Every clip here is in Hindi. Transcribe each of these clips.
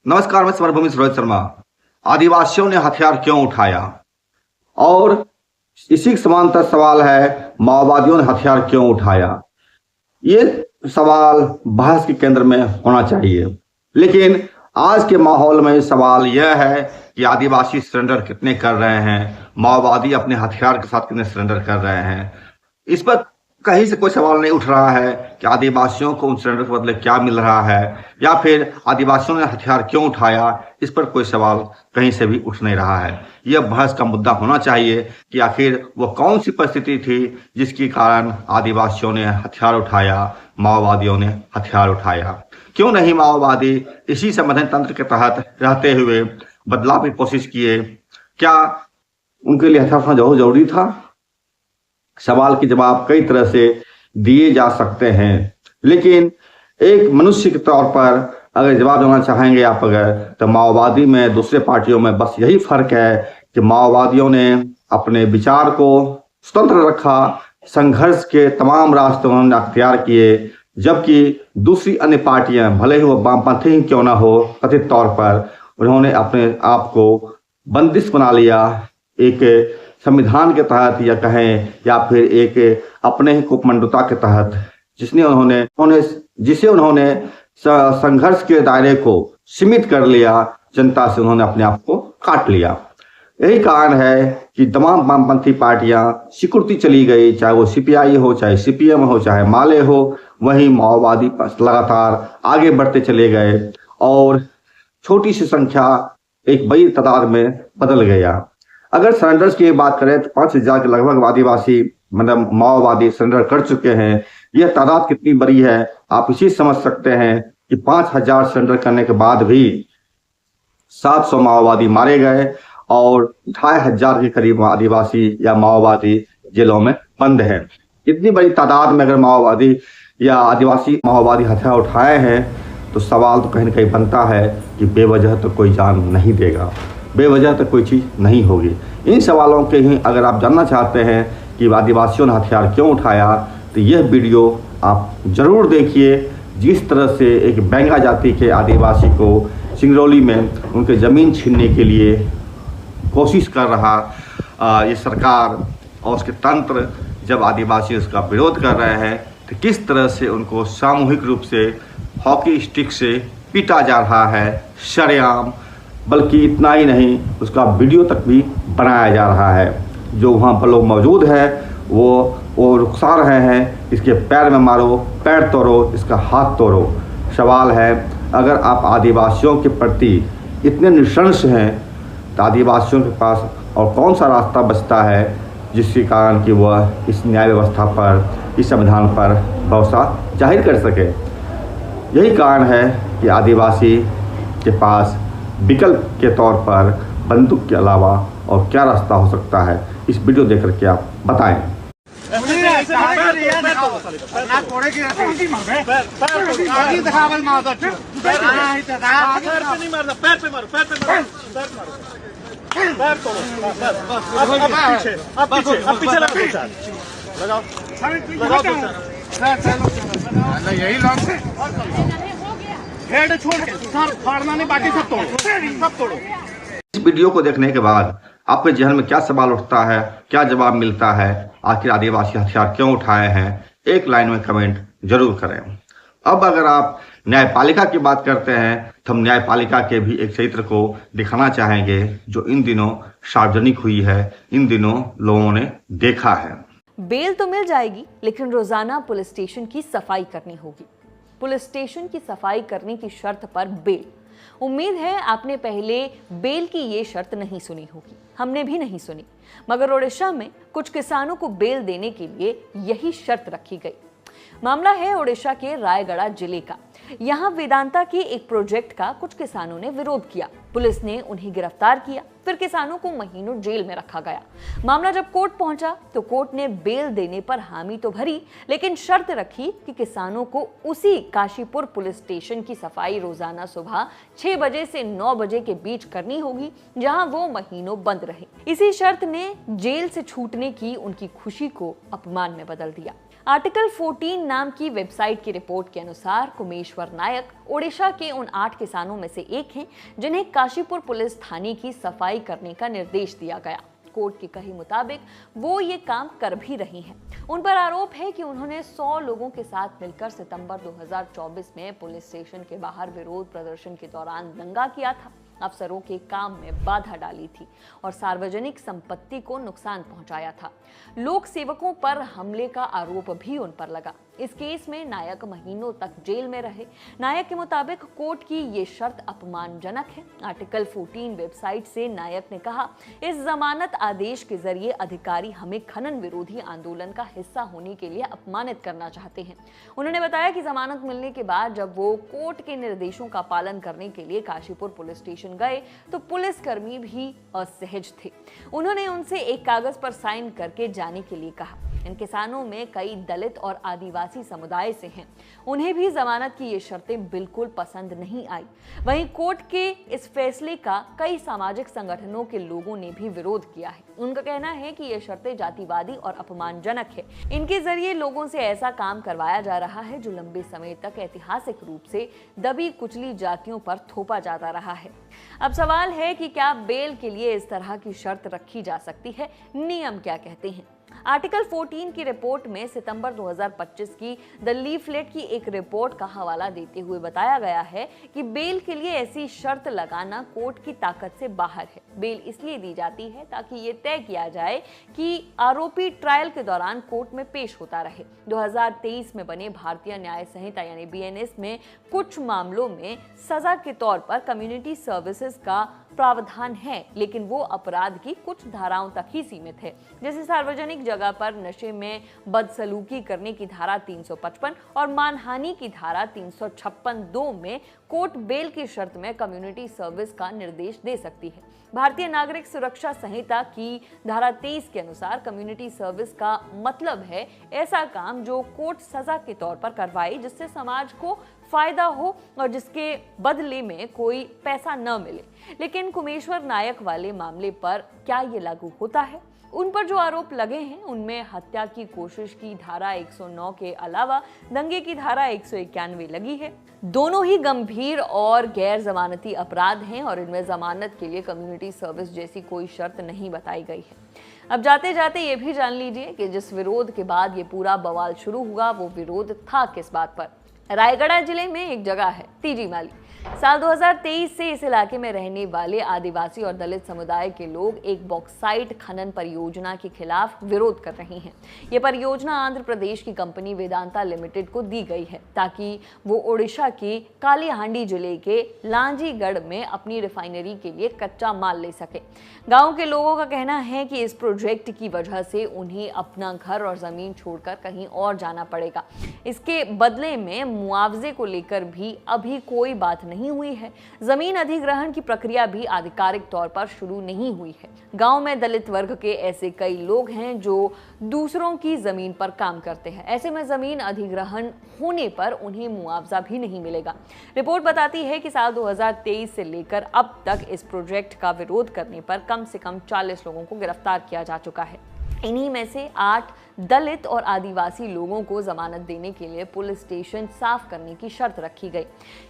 नमस्कार, मैं स्वरभूमि रोहित शर्मा। आदिवासियों ने हथियार क्यों उठाया? और इसी के समांतर सवाल है, माओवादियों ने हथियार क्यों उठाया? ये सवाल बहस के केंद्र में होना चाहिए। लेकिन आज के माहौल में सवाल यह है कि आदिवासी सरेंडर कितने कर रहे हैं, माओवादी अपने हथियार के साथ कितने सरेंडर कर रहे हैं। इस पर कहीं से कोई सवाल नहीं उठ रहा है कि आदिवासियों को उन सरेंडर के बदले क्या मिल रहा है, या फिर आदिवासियों ने हथियार क्यों उठाया। इस पर कोई सवाल कहीं से भी उठ नहीं रहा है। यह बहस का मुद्दा होना चाहिए कि आखिर वो कौन सी परिस्थिति थी जिसके कारण आदिवासियों ने हथियार उठाया, माओवादियों ने हथियार उठाया। क्यों नहीं माओवादी इसी संबंधित तंत्र के तहत रहते हुए बदलाव की कोशिश किए? क्या उनके लिए हथियार उठाना जरूरी था? सवाल के जवाब कई तरह से दिए जा सकते हैं, लेकिन एक मनुष्य के तौर पर अगर जवाब देना चाहेंगे आप अगर, तो माओवादी में दूसरे पार्टियों में बस यही फर्क है कि माओवादियों ने अपने विचार को स्वतंत्र रखा, संघर्ष के तमाम रास्ते उन्होंने अख्तियार किए, जबकि दूसरी अन्य पार्टियां भले ही वो वामपंथी ही क्यों ना हो, कथित तौर पर उन्होंने अपने आप को बंदिश बना लिया एक संविधान के तहत, या कहें या फिर एक अपने ही कुपमंडुता के तहत, जिसे उन्होंने संघर्ष के दायरे को सीमित कर लिया। जनता से उन्होंने अपने आप को काट लिया। यही कारण है कि तमाम वामपंथी पार्टियां सिकुड़ती चली गई, चाहे वो सीपीआई हो, चाहे सीपीएम हो, चाहे माले हो। वहीं माओवादी लगातार आगे बढ़ते चले गए और छोटी सी संख्या एक बड़ी तादाद में बदल गया। अगर सरेंडर्स की बात करें तो 5,000 के लगभग आदिवासी मतलब माओवादी सरेंडर कर चुके हैं। यह तादाद कितनी बड़ी है आप इसी समझ सकते हैं कि 5,000 सरेंडर करने के बाद भी 700 माओवादी मारे गए और 2,500 के करीब आदिवासी या माओवादी जेलों में बंद हैं। इतनी बड़ी तादाद में अगर माओवादी या आदिवासी माओवादी हथियार उठाए हैं तो सवाल तो कहीं ना कहीं बनता है कि बेवजह तो कोई जान नहीं देगा, बेवजह तो कोई चीज़ नहीं होगी। इन सवालों के ही अगर आप जानना चाहते हैं कि आदिवासियों ने हथियार क्यों उठाया, तो यह वीडियो आप ज़रूर देखिए। जिस तरह से एक बैंगा जाति के आदिवासी को सिंगरौली में उनके ज़मीन छीनने के लिए कोशिश कर रहा ये सरकार और उसके तंत्र, जब आदिवासी उसका विरोध कर रहे हैं तो किस तरह से उनको सामूहिक रूप से हॉकी स्टिक से पीटा जा रहा है सरेआम। बल्कि इतना ही नहीं, उसका वीडियो तक भी बनाया जा रहा है। जो वहाँ पर लोग मौजूद है वो रुखसा रहे हैं, इसके पैर में मारो, पैर तोड़ो, इसका हाथ तोड़ो। सवाल है, अगर आप आदिवासियों के प्रति इतने निशंस हैं तो आदिवासियों के पास और कौन सा रास्ता बचता है जिसके कारण कि वह इस न्याय व्यवस्था पर, इस संविधान पर भरोसा जाहिर कर सके। यही कारण है कि आदिवासी के पास विकल्प के तौर पर बंदूक के अलावा और क्या रास्ता हो सकता है, इस वीडियो देख करके आप बताएं। यही लॉन्ग हेड छोड़ के फाड़ना नहीं, बाकी सब तोड़ो, सब तोड़ो। इस वीडियो को देखने के बाद आपके जहन में क्या सवाल उठता है, क्या जवाब मिलता है? आखिर आदिवासी हथियार क्यों उठाए हैं? एक लाइन में कमेंट जरूर करें। अब अगर आप न्यायपालिका की बात करते हैं तो हम न्यायपालिका के भी एक चरित्र को दिखाना चाहेंगे जो इन दिनों सार्वजनिक हुई है, इन दिनों लोगों ने देखा है। बेल तो मिल जाएगी, लेकिन रोजाना पुलिस स्टेशन की सफाई करनी होगी। पुलिस स्टेशन की सफाई करने की शर्त पर बेल। उम्मीद है आपने पहले बेल की ये शर्त नहीं सुनी होगी, हमने भी नहीं सुनी। मगर ओडिशा में कुछ किसानों को बेल देने के लिए यही शर्त रखी गई। मामला है ओडिशा के रायगढ़ जिले का। यहाँ वेदांता के एक प्रोजेक्ट का कुछ किसानों ने विरोध किया। पुलिस ने उन्हें गिरफ्तार किया, फिर किसानों को महीनों जेल में रखा गया। मामला जब कोर्ट पहुंचा तो कोर्ट ने बेल देने पर हामी तो भरी, लेकिन शर्त रखी कि किसानों को उसी काशीपुर पुलिस स्टेशन की सफाई रोजाना सुबह 6 बजे से 9 बजे के बीच करनी होगी, जहां वो महीनों बंद रहे। इसी शर्त ने जेल से छूटने की उनकी खुशी को अपमान में बदल दिया। आर्टिकल 14 नाम की वेबसाइट की रिपोर्ट के अनुसार कुमेश्वर नायक ओडिशा के उन 8 किसानों में से एक हैं जिन्हें काशीपुर पुलिस थाने की सफाई करने का निर्देश दिया गया। कोर्ट के कहे मुताबिक वो ये काम कर भी रही हैं। उन पर आरोप है कि उन्होंने 100 लोगों के साथ मिलकर सितंबर 2024 में पुलिस स्टेशन के बाहर विरोध प्रदर्शन के दौरान दंगा किया था, अफसरों के काम में बाधा डाली थी और सार्वजनिक संपत्ति को नुकसान पहुंचाया था। लोक सेवकों पर हमले का आरोप भी उन पर लगा। इस केस में नायक महीनों तक जेल में रहे। नायक के मुताबिक कोर्ट की ये शर्त अपमानजनक है। आर्टिकल 14 वेबसाइट से नायक ने कहा, इस जमानत आदेश के जरिए अधिकारी हमें खनन विरोधी आंदोलन का हिस्सा होने के लिए अपमानित करना चाहते हैं। उन्होंने बताया कि जमानत मिलने के बाद जब वो कोर्ट के निर्देशों का पालन करने के लिए काशीपुर पुलिस स्टेशन गए तो पुलिसकर्मी भी असहज थे। उन्होंने उनसे एक कागज पर साइन करके जाने के लिए कहा। इन किसानों में कई दलित और आदिवासी समुदाय से हैं। उन्हें भी जमानत की ये शर्तें बिल्कुल पसंद नहीं आई। वहीं कोर्ट के इस फैसले का कई सामाजिक संगठनों के लोगों ने भी विरोध किया है। उनका कहना है कि ये शर्तें जातिवादी और अपमानजनक है। इनके जरिए लोगों से ऐसा काम करवाया जा रहा है जो लंबे समय तक ऐतिहासिक रूप से दबी कुचली जातियों पर थोपा जाता रहा है। अब सवाल है कि क्या बेल के लिए इस तरह की शर्त रखी जा सकती है? नियम क्या कहते हैं? आर्टिकल 14 की रिपोर्ट में सितंबर 2025 की द लीफलेट की एक रिपोर्ट का हवाला देते हुए बताया गया है कि बेल के लिए ऐसी शर्त लगाना कोर्ट की ताकत से बाहर है। बेल इसलिए दी जाती है ताकि ये तय किया जाए कि आरोपी ट्रायल के दौरान कोर्ट में पेश होता रहे। 2023 में बने भारतीय न्याय संहिता यानी BNS में कुछ मामलों में सजा के तौर पर कम्युनिटी सर्विसेज का प्रावधान है, लेकिन वो अपराध की कुछ धाराओं तक ही सीमित है, जैसे सार्वजनिक जगह पर नशे में बदसलूकी करने की धारा 355 और मानहानि की धारा 356(2) में कोर्ट बेल की शर्त में कम्युनिटी सर्विस का निर्देश दे सकती है। भारतीय नागरिक सुरक्षा संहिता की धारा 23 के अनुसार कम्युनिटी सर्विस का मतलब है ऐसा काम जो कोर्ट सजा के तौर पर करवाए जिससे समाज को फायदा हो और जिसके बदले में कोई पैसा न मिले। लेकिन कुमेश्वर नायक वाले मामले पर क्या ये लागू होता है? उन पर जो आरोप लगे हैं उनमें हत्या की कोशिश की धारा 109 के अलावा दंगे की धारा 191 लगी है। दोनों ही गंभीर और गैर जमानती अपराध हैं और इनमें जमानत के लिए कम्युनिटी सर्विस जैसी कोई शर्त नहीं बताई गई है। अब जाते जाते ये भी जान लीजिए कि जिस विरोध के बाद ये पूरा बवाल शुरू हुआ वो विरोध था किस बात पर। रायगढ़ जिले में एक जगह है तीजी माली। साल 2023 से इस इलाके में रहने वाले आदिवासी और दलित समुदाय के लोग एक बॉक्साइट खनन परियोजना के खिलाफ विरोध कर रहे हैं। ये परियोजना आंध्र प्रदेश की कंपनी वेदांता लिमिटेड को दी गई है ताकि वो ओडिशा के कालीहांडी जिले के लांजीगढ़ में अपनी रिफाइनरी के लिए कच्चा माल ले सके। गांव के लोगों का कहना है कि इस प्रोजेक्ट की वजह से उन्हें अपना घर और जमीन छोड़कर कहीं और जाना पड़ेगा। इसके बदले में मुआवजे को लेकर भी अभी कोई बात नहीं हुई है। जमीन अधिग्रहण की प्रक्रिया भी आधिकारिक तौर पर शुरू नहीं हुई है। गांव में दलित वर्ग के ऐसे कई लोग हैं जो दूसरों की जमीन पर काम करते हैं। ऐसे में जमीन अधिग्रहण होने पर उन्हें मुआवजा भी नहीं मिलेगा। रिपोर्ट बताती है कि साल 2023 से लेकर अब तक इस प्रोजेक्ट का विरोध करने पर कम से कम 40 लोगों को गिरफ्तार किया जा चुका है। इन्हीं में से 8 दलित और आदिवासी लोगों को जमानत देने के लिए पुलिस स्टेशन साफ करने की शर्त रखी गई।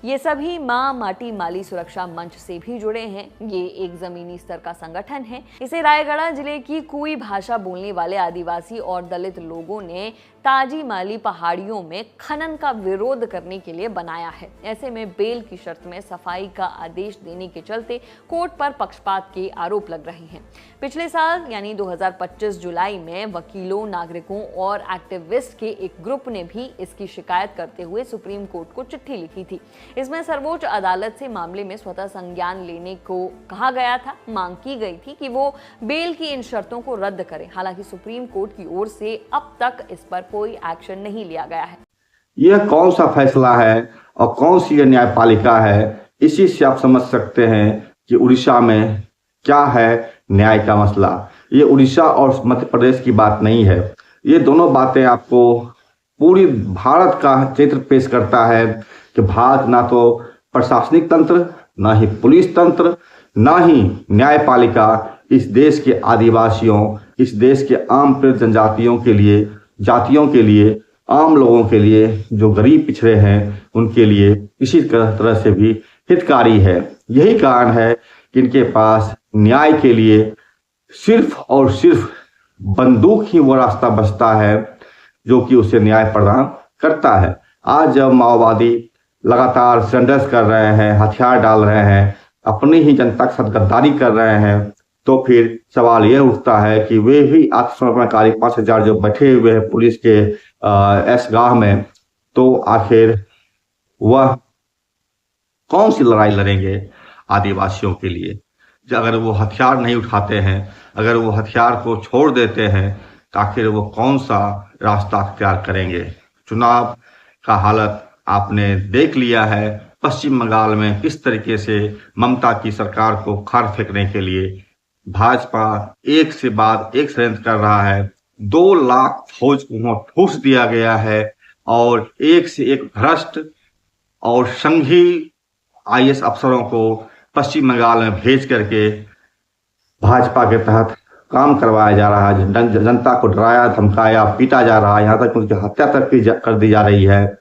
ये सभी मां माटी माली सुरक्षा मंच से भी जुड़े हैं। ये एक जमीनी स्तर का संगठन है। इसे रायगढ़ जिले की कुई भाषा बोलने वाले आदिवासी और दलित लोगों ने ताजी माली पहाड़ियों में खनन का विरोध करने के लिए बनाया है। ऐसे में बेल की शर्त में सफाई का आदेश देने के चलते कोर्ट पर पक्षपात के आरोप लग रहे हैं। पिछले साल यानी 2025 जुलाई में वकीलों, नागरिकों और एक्टिविस्ट के एक ग्रुप ने भी इसकी शिकायत करते हुए सुप्रीम कोर्ट को चिट्ठी लिखी थी। इसमें सर्वोच्च अदालत से मामले में स्वतः संज्ञान लेने को कहा गया था। मांग की गई थी कि वो बेल की इन शर्तों को रद्द करें। हालांकि सुप्रीम कोर्ट की ओर से अब तक इस पर कोई एक्शन नहीं लिया गया है। यह कौन सा फैसला है और कौन सी यह न्यायपालिका है, इसी से आप समझ सकते हैं कि उड़ीसा में क्या है न्याय का मसला। ये उड़ीसा और मध्य प्रदेश की बात नहीं है। ये दोनों बातें आपको पूरी भारत का चित्र पेश करता है कि भारत ना तो प्रशासनिक तंत्र, ना ही पुलिस तंत्र, ना ही न्यायपालिका इस देश के आदिवासियों, इस देश के आम जनजातियों के लिए जातियों के लिए, आम लोगों के लिए, जो गरीब पिछड़े हैं उनके लिए किसी तरह से भी हितकारी है। यही कारण है कि इनके पास न्याय के लिए सिर्फ और सिर्फ बंदूक ही वो रास्ता बचता है जो कि उसे न्याय प्रदान करता है। आज जब माओवादी लगातार सरेंडर्स कर रहे हैं, हथियार डाल रहे हैं, अपनी ही जनता के साथ गद्दारी कर रहे हैं, तो फिर सवाल यह उठता है कि वे भी आत्मसमर्पणकारी 5000 जो बैठे हुए हैं पुलिस के ऐशगाह में, तो आखिर वह कौन सी लड़ाई लड़ेंगे आदिवासियों के लिए? अगर वो हथियार नहीं उठाते हैं, अगर वो हथियार को छोड़ देते हैं, तो आखिर वो कौन सा रास्ता अख्तियार करेंगे? चुनाव का हालत आपने देख लिया है। पश्चिम बंगाल में किस तरीके से ममता की सरकार को खार फेंकने के लिए भाजपा एक से बाद एक षड्यंत्र कर रहा है। 2 लाख फौज को ठूस दिया गया है और एक से एक भ्रष्ट और संघी IAS अफसरों को पश्चिम बंगाल में भेज करके भाजपा के तहत काम करवाया जा रहा है। जनता को डराया, धमकाया, पीटा जा रहा है, यहाँ तक उनकी हत्या तक कर दी जा रही है।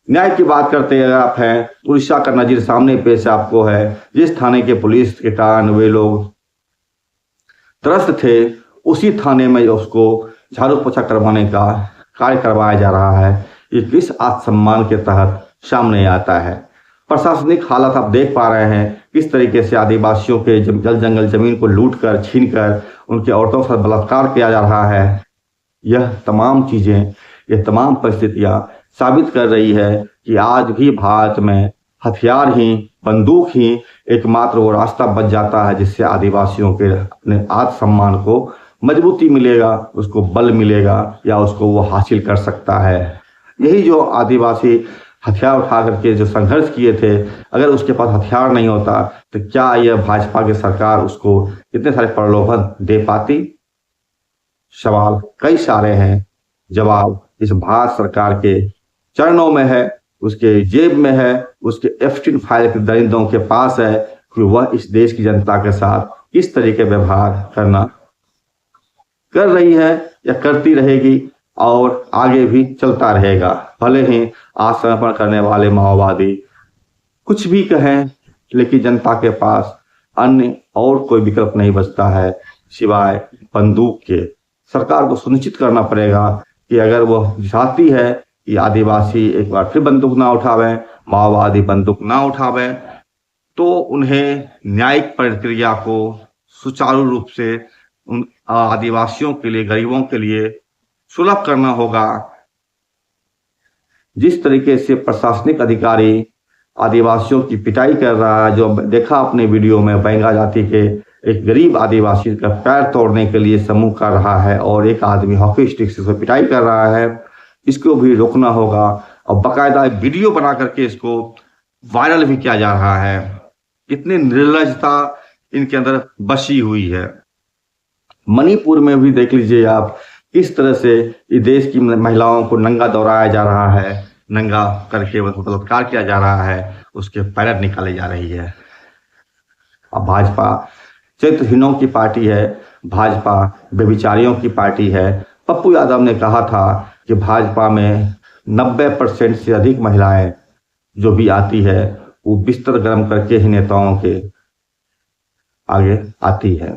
न्याय की बात करते अगर आप हैं, उड़ीसा का नजीर सामने पेश आपको है। जिस थाने के पुलिस के कारण वे लोग त्रस्त थे, उसी थाने में उसको झाड़ू पोछा करवाने का कार्य करवाया जा रहा है। ये किस आत्मसम्मान के तहत सामने आता है? प्रशासनिक हालत आप देख पा रहे हैं, किस तरीके से आदिवासियों के जल जंगल जमीन को लूट कर, छीन कर उनके औरतों पर बलात्कार किया जा रहा है। यह तमाम चीजें, ये तमाम परिस्थितियां साबित कर रही है कि आज भी भारत में हथियार ही, बंदूक ही एकमात्र वो रास्ता बच जाता है जिससे आदिवासियों के अपने आत्मसम्मान को मजबूती मिलेगा, उसको बल मिलेगा या उसको वो हासिल कर सकता है। यही जो आदिवासी हथियार उठा करके जो संघर्ष किए थे, अगर उसके पास हथियार नहीं होता तो क्या यह भाजपा की सरकार उसको इतने सारे प्रलोभन दे पाती? सवाल कई सारे हैं, जवाब इस भारत सरकार के चरणों में है, उसके जेब में है, उसके एफस्टीन फाइल के दरिंदों के पास है कि वह इस देश की जनता के साथ किस तरीके व्यवहार कर रही है या करती रहेगी और आगे भी चलता रहेगा। भले ही आत्मसमर्पण करने वाले माओवादी कुछ भी कहें, लेकिन जनता के पास अन्य और कोई विकल्प नहीं बचता है सिवाय बंदूक के। सरकार को सुनिश्चित करना पड़ेगा कि अगर वह चाहती है कि आदिवासी एक बार फिर बंदूक ना उठावें, माओवादी बंदूक ना उठावें, तो उन्हें न्यायिक प्रक्रिया को सुचारू रूप से उन आदिवासियों के लिए, गरीबों के लिए सुलभ करना होगा। जिस तरीके से प्रशासनिक अधिकारी आदिवासियों की पिटाई कर रहा है, जो देखा अपने वीडियो में, बैंगा जाति के एक गरीब आदिवासी का पैर तोड़ने के लिए समूह कर रहा है और एक आदमी हॉकी स्टिक से पिटाई कर रहा है, इसको भी रोकना होगा और बाकायदा वीडियो बना करके इसको वायरल भी किया जा रहा है। कितनी निर्लजता इनके अंदर बसी हुई है। मणिपुर में भी देख लीजिए आप, किस तरह से इस देश की महिलाओं को नंगा दौड़ाया जा रहा है, नंगा करके बलात्कार किया जा रहा है, उसके पैर निकाले जा रही है। अब भाजपा चरित्रहीनों की पार्टी है, भाजपा बेविचारियों की पार्टी है। पप्पू यादव ने कहा था कि भाजपा में 90% से अधिक महिलाएं जो भी आती है वो बिस्तर गर्म करके ही नेताओं के आगे आती है।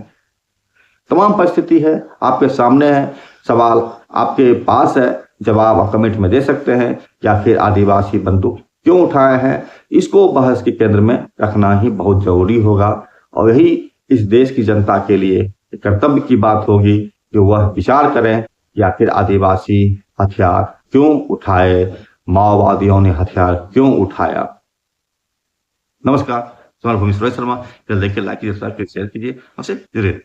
तमाम परिस्थिति है, आपके सामने है, सवाल आपके पास है, जवाब आप कमेंट में दे सकते हैं कि आखिर आदिवासी बंदूक क्यों उठाए हैं। इसको बहस के केंद्र में रखना ही बहुत जरूरी होगा और यही इस देश की जनता के लिए कर्तव्य की बात होगी कि वह विचार करें कि आखिर आदिवासी हथियार क्यों उठाए, माओवादियों ने हथियार क्यों उठाया। नमस्कार, समरभूमि सुरेश शर्मा। देखिए, लाइक कीजिए, सब्सक्राइब कीजिए, शेयर कीजिए, हमसे जुड़े।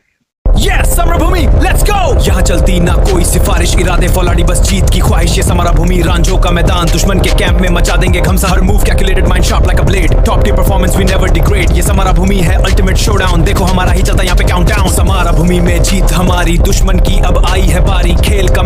Yes, समरभूमि, let's go! यहाँ चलती ना कोई सिफारिश, इरादे फौलाड़ी, बस जीत की ख्वाहिश। ये समरभूमि, रांझों का मैदान, दुश्मन के कैंप में मचा देंगे घमसा। हर move calculated, mind sharp like a blade, top tier performance we never degrade. ये समरभूमि है अल्टीमेट शोडाउन, देखो हमारा ही चलता यहाँ पे काउंटडाउन। समरभूमि में जीत हमारी, दुश्मन की अब आई है बारी, खेल का